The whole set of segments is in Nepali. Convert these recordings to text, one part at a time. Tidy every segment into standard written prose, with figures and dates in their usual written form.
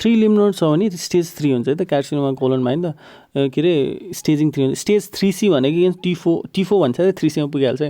3 लिम्फ नोड छ भने स्टेज 3 हुन्छ है त कार्सिनोमा कोलनमा हैन त के रे स्टेजिङ 3 हुन्छ स्टेज 3C भनेको T4 भन्छ त 3C मा पुगिहाल्छ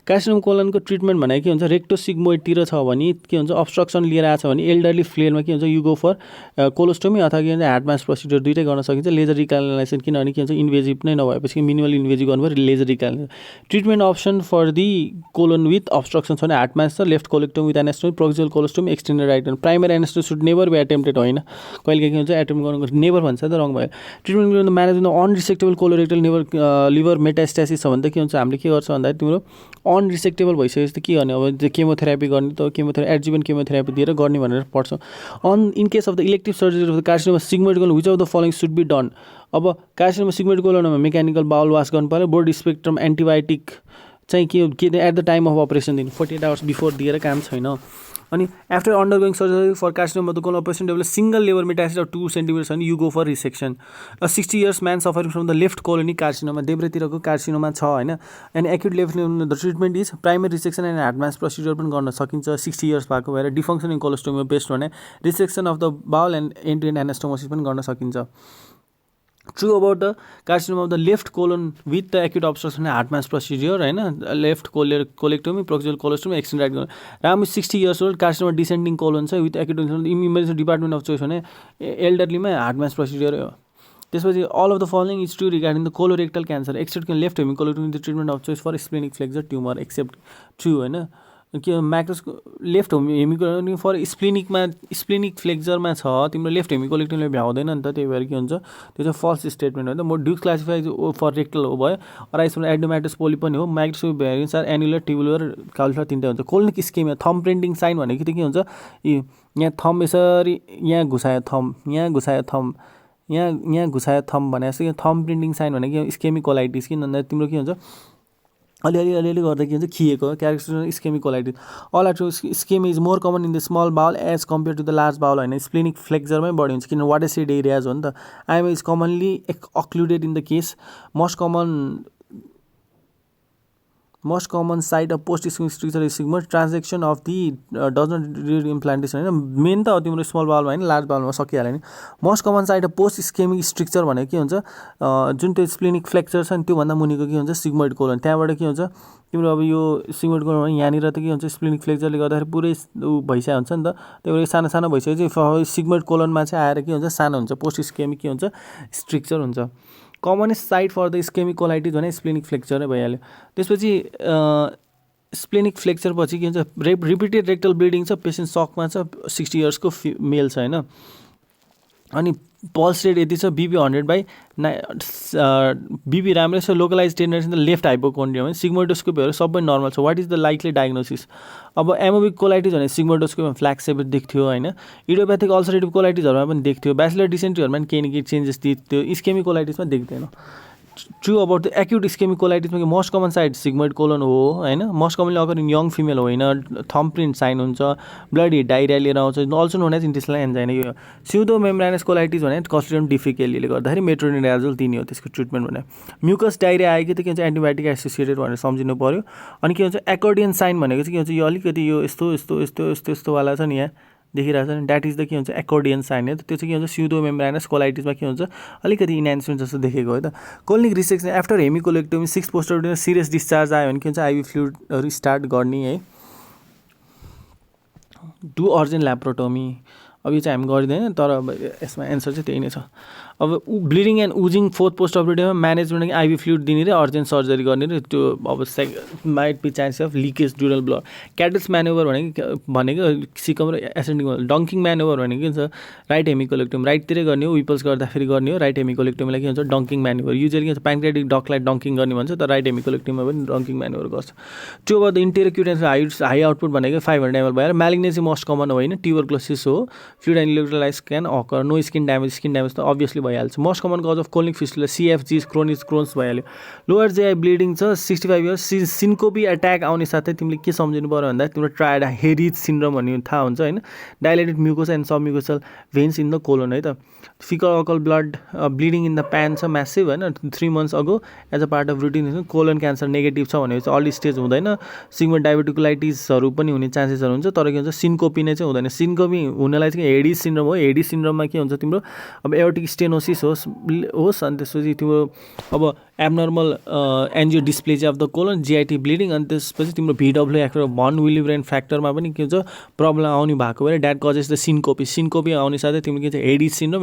कार्सिनोमा कोलनको ट्रिटमेन्ट भनेको के हुन्छ रेक्टोसिग्मोइडतिर छ भने के हुन्छ अब्स्ट्रक्सन लिएर आछ भने एल्डरली फ्लेयरमा के हुन्छ यु गो फर कोलोस्टोमी अथवा के हुन्छ हार्ड मास प्रोसिजर दुईटै गर्न सकिन्छ लेजर रिकालिनेसन किनभने के हुन्छ इन्भेजिभ नै नभएपछि मिनिमल इन्भेजिभ गर्नुपर्यो laser recanalisation treatment option for the colon with obstruction छ भने हार्ड मास छ left colectomy with anastomosis proximal colostomy extended right primary anastomosis should never be attempted होइन कहिले के हुन्छ एटेम्प्ट गर्नु नेभर भन्छ त रङ भयो treatment management unresectable colorectal liver metastasis छ भने त के हुन्छ हामीले के गर्छ भन्दा तिम्रो अनरिसेक्टेबल भइसकेपछि त के गर्ने अब त्यो केमोथेरापी गर्ने त केमोथेरापी एडजुभेन्ट केमोथेरापी दिएर गर्ने भनेर पढ्छौँ in case of the elective surgery of the carcinoma sigmoid colon which of the following should be done अब कार्सिनोमा सिग्मोइड कोलनमा मेकानिकल बाउल वास गर्नु पर्यो बोर्ड स्पेक्ट्रम एन्टिबायोटिक चाहिँ के at the time of operation दिनु 48 आवर्स बिफोर दिएर काम छैन अनि after undergoing surgery for carcinoma the colon operation develop single liver metastasis of 2 centimetre छ भने you go for resection 60 years man suffering from the left colonic carcinoma देब्रेतिरको कार्सिनोमा छ होइन and acute left the treatment is primary resection and hard mass procedure पनि गर्न सकिन्छ 60 इयर्स भएको भएर डिफङ्सनिङ कोलोस्टोमी बेस्ट भने resection of the bowel and end to end anastomosis पनि गर्न सकिन्छ true about the carcinoma of the left colon with the acute obstruction hard mass procedure होइन left colectomy proximal colostomy extend right राम्रो 60 years old carcinoma descending colon छ with acute emergency department of choice भने एल्डरलीमा हार्ड मास प्रोसिजर हो त्यसपछि all of the following is true regarding the colorectal cancer except left hemicolectomy the treatment of choice for splenic flexure tumour except true होइन के म्याक्रोस्को लेफ्ट हेमिकोलेक्टोमी फर स्प्लिनिक फ्लेक्जरमा छ तिम्रो लेफ्ट हेमिकोलेक्टोमीले भ्याउँदैन नि त त्यही भएर के हुन्छ त्यो चाहिँ फल्स स्टेटमेन्ट हो नि त म ड्युक्स क्लासिफाइज फर रेक्टल हो भयो अराइसमा एडोमाटोस पोली पनि हो माइक्रोस्कोपिक भेरिएन्स आर एनुलर ट्युबुलर काउलिफर तिनवटा हुन्छ कोलनिक स्केमिया थम प्रिन्टिङ साइन भनेको त के हुन्छ यहाँ थम यसरी यहाँ घुसायो थम यहाँ घुसायो थम यहाँ घुसायो थम भने जस्तो थम प्रिन्टिङ साइन भनेको स्केमिकोलाइटिस किन भन्दा तिम्रो के हुन्छ अलिअलि गर्दा के हुन्छ खिएको character ischaemic colitis all are ischaemia is more common in the small bowel as compare to the large bowel होइन स्प्लिनिक फ्लेक्जरमै बढी हुन्छ किन वाटर सेड एरियाज हो नि त IM is commonly occluded in the case most common site of post ischemic stricture is sigma transaction of the does not read implantation होइन मेन त तिम्रो स्मल बाउलमा होइन लार्ज बाउलमा सकिहाल्यो नि most common site of post ischemic structure भनेको के हुन्छ जुन त्यो स्प्लिनिक फ्लेक्चर छ नि त्योभन्दा मुनिको के हुन्छ सिग्मोइड कोलन त्यहाँबाट के हुन्छ तिम्रो अब यो सिग्मोइड कोलन यहाँनिर त के हुन्छ स्प्लिनिक फ्लेक्चरले गर्दाखेरि पुरै भइसकेको हुन्छ नि त त्यही भएर सानो सानो भइसकेपछि सिग्मोइड कोलनमा चाहिँ आएर के हुन्छ सानो हुन्छ पोस्ट इस्केमिक के हुन्छ स्ट्रक्चर हुन्छ commonest site for the ischemic colitis भने स्प्लिनिक फ्लेक्चरै भइहाल्यो त्यसपछि स्प्लिनिक फ्लेक्चर पछि के हुन्छ रिपिटेड रेक्टल ब्लिडिङ छ पेसेन्ट सकमा छ 60 इयर्सको मेल छ होइन अनि पल्स रेट यति छ बिपी 100/9 बिपी राम्रै छ localize tender the left hypochondrium सिग्मोइडोस्कोपीहरू सबै नर्मल छ what is the likely diagnosis अब एमोबिक कोलाइटिस भने सिग्मोइडोस्कोपीमा फ्ल्याक्स सेप देख्थ्यो होइन इडियोप्याथिक अल्सरेटिभ कोलाइटिसहरूमा पनि देख्थ्यो ब्याचलर डिसेन्ट्रीहरूमा पनि केही न केही चेन्जेस देख्थ्यो इस्केमिक कोलाइटिसमा देख्दैन true about the acute ischaemic कोलाइटिसमा most common site sigmoid colon हो होइन most commonly occur in young female होइन थम प्रिन्ट साइन हुन्छ ब्लडी डाइरिया लिएर आउँछ also known as intestinal angina यो स्युडो मेम्ब्रेनस कोलाइटिस भने क्लोस्ट्रिडियम डिफिकल्टीले गर्दाखेरि मेट्रोनिडाजोल दिने हो त्यसको ट्रिटमेन्ट भने म्युकस डाइरिया आयो कि त के हुन्छ एन्टिबायोटिक एसोसिएटेड भनेर सम्झिनु पऱ्यो अनि के हुन्छ एक्कर्डियन साइन भनेको चाहिँ के हुन्छ यो अलिकति यो यस्तोवाला छ नि यहाँ देखिरहेको छ नि द्याट इज द के हुन्छ एक्कर्डियन साइन है त्यो चाहिँ के हुन्छ स्युडो मेम्ब्रेनस कोलाइटिसमा के हुन्छ अलिकति इन्हान्समेन्ट जस्तो देखेको है त कोलनिक resection after हेमिकोलेक्टोमी 6 poster serious discharge आयो भने के हुन्छ आइभी फ्लुइडहरू स्टार्ट गर्ने है डु अर्जेन्ट ल्याप्रोटोमी अब यो चाहिँ हामी गरिँदैन तर अब यसमा एन्सर चाहिँ त्यही नै छ अब bleeding and oozing 4th post अपरेटिभमा म्यानेजमेन्ट आइभी फ्लुइड दिने र अर्जेन्ट सर्जरी गर्ने र त्यो अब might be chance of leakage dural blood क्याटल्स म्यानोभर भनेको सिकम र एसेन्डिङ डङ्किङ म्यानोभर भनेको के हुन्छ राइट हेमिकोलेक्टोमी राइटतिरै गर्ने हो विपल्स गर्दाखेरि गर्ने हो राइट हेमिकोलेक्टोमीलाई के हुन्छ डङ्किङ म्यानोभर युजली के हुन्छ प्याङ्क्रियाटिक डकलाई डङ्किङ गर्ने भन्छ तर राइट हेमिकोलेक्टोमीमा पनि डङ्किङ म्यानोभर गर्छ त्यो अब the enterocutaneous high output भनेको 500 ml भएर म्यालिग्नेन्सी मोस्ट कमन होइन ट्युबरक्लोसिस हो fluid and electrolytes can occur no skin damage त अभियसली भइहाल्छ। Most common cause of colonic fistula CFG Crohn's भइहाल्यो। लोअर जिआई ब्लिडिङ छ 65 इयर्स सिन्कोपी एट्याक आउने साथै तिमीले के सम्झिनु पर्यो भन्दा तिम्रो ट्रायड हेरिज सिन्ड्रोम भन्ने थाहा हुन्छ होइन। Dilated mucosa and submucosal veins in the colon है त। Faecal occult blood bleeding in the pan छ म्यासिभ होइन 3 months अगो as a part of routine. Colon cancer negative छ भनेपछि अर्ली स्टेज हुँदैन। सिग्मा डायबेटिकुलाइटिसहरू पनि हुने चान्सेसहरू हुन्छ तर के हुन्छ सिन्कोपी नै चाहिँ हुँदैन। सिन्कोपी हुनलाई चाहिँ हेडिज सिन्ड्रोम हो। हेडिज सिन्ड्रोममा के हुन्छ तिम्रो अब एओर्टिक स्टेनोसिस होस् अनि त्यसपछि तिम्रो अब abnormal angiodysplasia of the colon GIT bleeding अनि त्यसपछि तिम्रो VWF भन विलिब्रेन फ्याक्टरमा पनि के हुन्छ प्रब्लम आउने भएको भएर द्याट कजेस द सिन्कोपी आउने साथै तिम्रो के छ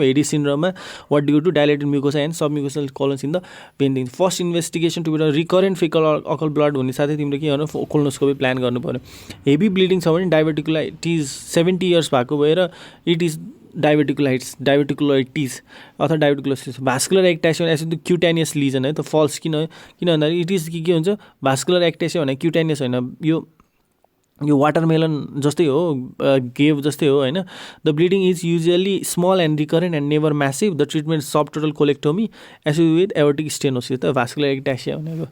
हेडिज सिन्ड्रोममा what due to dilated mucosa and submucosal colons in the vein. First investigation to be recurrent faecal occult blood हुने साथै तिम्रो के गर्नु कोलोनोस्कोपी प्लान गर्नु पऱ्यो। हेभी ब्लिडिङ छ भने डायबेटिकुलाइटिस 70 years भएको भएर इट इज डायबेटिकुलाइटिस अथवा डायबेटिकुलोसिस। भास्कुलर एक्टासिया एज द क्युटेनियस लिजन है त फल्स किन भन्दाखेरि इट इज के हुन्छ भास्कुलर एक्टासिया भने क्युटेनियस होइन यो वाटरमेलन जस्तै हो गेभ जस्तै हो होइन। The bleeding is usually small and recurrent and never massive. The treatment sub total colectomy associated with aortic stenosis त भास्कुलर एक्टासिया भनेको।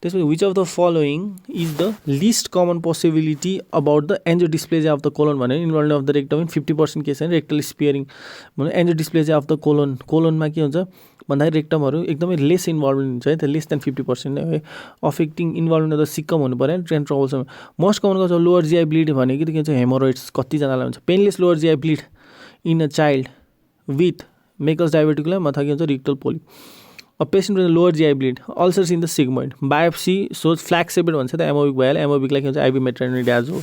त्यसपछि which of the following is the least common possibility about the angiodysplasia of the colon भने involvement of the rectum 50% case होइन। रेक्टल स्पियरिङ भने एन्जियोडिस्प्लेजिया अफ द कोलोनमा के हुन्छ भन्दाखेरि रेक्टमहरू एकदमै लेस इन्भल्भमेन्ट हुन्छ है त लेस देन 50% नै है। Affecting involvement of the caecum हुनु पऱ्यो ट्रेन्ड ट्रबलसम्म। Most common cause lower GI bleed भनेको के हुन्छ हेमोरोइड्स कतिजनालाई हुन्छ। Painless lower GI bleed in a child with Meckel's diverticulum अथवा के हुन्छ rectal polyp. A patient with a lower GI bleed, ulcers in the sigmoid. Biopsy shows flaxseed भन्छ त एमोबिक भइहाल्यो। एमोबिकलाई के हुन्छ आइबी मेट्रानिडाज हो।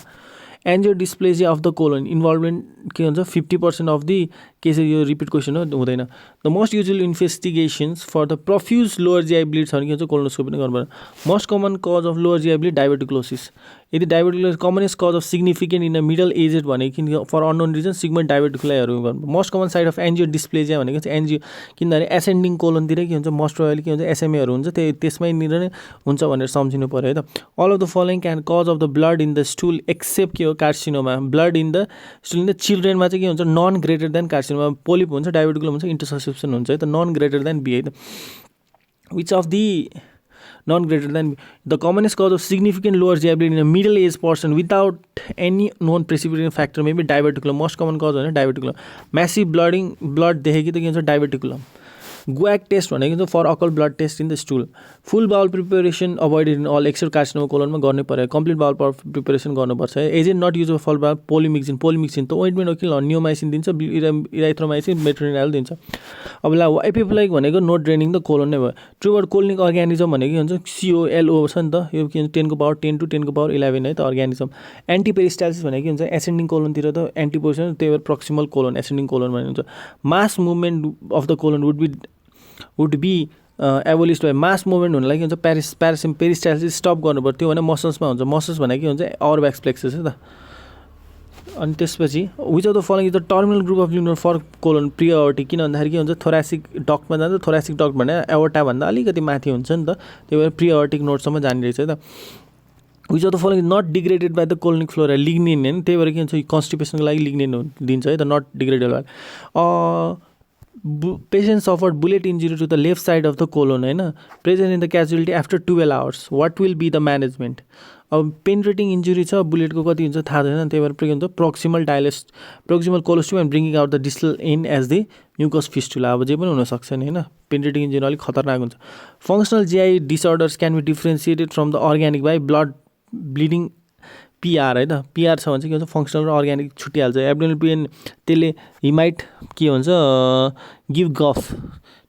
Angiodysplasia of the colon involvement के हुन्छ 50% अफ दि केसेस। यो रिपिट क्वेसन हो हुँदैन। The most usual investigations for the profuse lower GI bleed छ भने के हुन्छ कोलोनोस्कोपी नै गर्नुपर्छ। Most common cause of lower GI bleed diverticulosis. यदि diverticulosis commonest cause of significant in a middle aged भनेको फर अननोन रिजन सिग्मेन्ट डायबेटिकुलाइहरू गर्नु। Most common side of angiodysplasia भनेको चाहिँ किनभने एसेन्डिङ कोलोनतिरै के हुन्छ मोस्ट प्रोबेबली के हुन्छ SMAहरू हुन्छ त्यसमै निर नै हुन्छ भनेर सम्झिनु पऱ्यो है त। All of the following can cause of the blood in the stool except के हो carcinoma. Blood in the stool in the चिल्ड्रेनमा चाहिँ के हुन्छ none greater than carcinoma. Polyp हुन्छ डायबेटिकुलम हुन्छ इन्टरसब्सक्रिप्सन हुन्छ है त नन ग्रेटर देन बी है त। Which of the non greater than the commonest cause of significant lower GI bleed in a middle aged person without any known precipitating factor may be diverticulum. Most common cause है diverticulum. Massive blood देखेगी तो क्या होता है diverticulum. गुएक टेस्ट भनेको चाहिँ for occult blood test in the stool. Full bowel preparation avoided in all except carcinoma कोलोनमा गर्नै पऱ्यो। कम्प्लिट बाउल प्रिपेरेसन गर्नुपर्छ। Agent not use for bowel polymyxin त ओइन्टमेन्ट हो कि नियोमाइसिन दिन्छ इराइथ्रोमाइसिन मेट्रोनिडाल दिन्छ। अब ला एपिप्लाइक भनेको नोट ड्रेनिङ द कोलोन नै भयो। ट्रुवर्ड कोलोनिक अर्ग्यानिजम भनेको हुन्छ COLO छ नि त यो के 10 to power 10 to 10 to power 11 है त अर्ग्यानिजम। एन्टिपेरिस्टालिसिस भनेको हुन्छ एसेन्डिङ कोलोनतिर त एन्टिपोजिसन त्यही भएर प्रक्सिमल कोलोन एसेन्डिङ कोलोन भन्ने हुन्छ। Mass movement of the colon would be abolished by mass movement हुनलाई के हुन्छ पेरिस्टालिसिस स्टप गर्नुपर्छ। त्यो भने मसल्समा हुन्छ। मसल्स भनेको के हुन्छ अरब्याक्स प्लेक्सस है त। अनि त्यसपछि which of the following is the terminal group of lymph for colon pre aortic. किन भन्दाखेरि के हुन्छ थोरासिक डक्टमा जान्छ। थोरासिक डक्ट भने एओर्टा भन्दा अलिकति माथि हुन्छ नि त त्यही भएर प्री एओर्टिक नोडसम्म जाने रहेछ है त। Which of the following is not degraded by the colonic flora lignin होइन त्यही भएर के हुन्छ कन्स्टिपेसनको लागि लिग्निन दिन्छ है त not degraded by. Patient suffered bullet injury to the left side of the colon होइन present in the casualty after 12 hours what will be the management. अब पेन्ट्रेटिङ इन्जुरी छ बुलेटको कति हुन्छ थाहा छैन त्यही भएर के हुन्छ proximal colostomy and bringing out the distal in as the mucus fistula. अब जे पनि हुनसक्छ नि होइन पेन्ट्रेटिङ इन्जुरी अलिक खतरनाक हुन्छ। Functional GI disorders can be differentiated from the organic by blood bleeding PR है त। PR छ भने चाहिँ के हुन्छ फङ्सनल र अर्ग्यानिक छुट्टिहाल्छ। एब्डोमिनल पेन त्यसले हिमाइट के हुन्छ गिभ गफ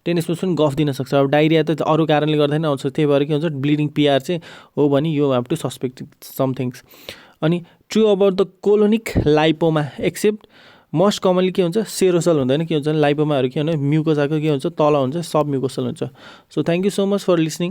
टेनिसमा पनि गफ दिन सक्छ। अब डाइरिया त अरू कारणले गर्दा नै आउँछ त्यही भएर के हुन्छ ब्लिडिङ PR चाहिँ हो भने यो हेभ टु सस्पेक्ट समथिङ्स। अनि true about the colonic lipoma except most commonly के हुन्छ सेरोसल हुँदैन के हुन्छ लाइपोमाहरू के हुन्छ म्युकोसाको के हुन्छ तल हुन्छ सब म्युकोसल हुन्छ। So thank you so much for listening.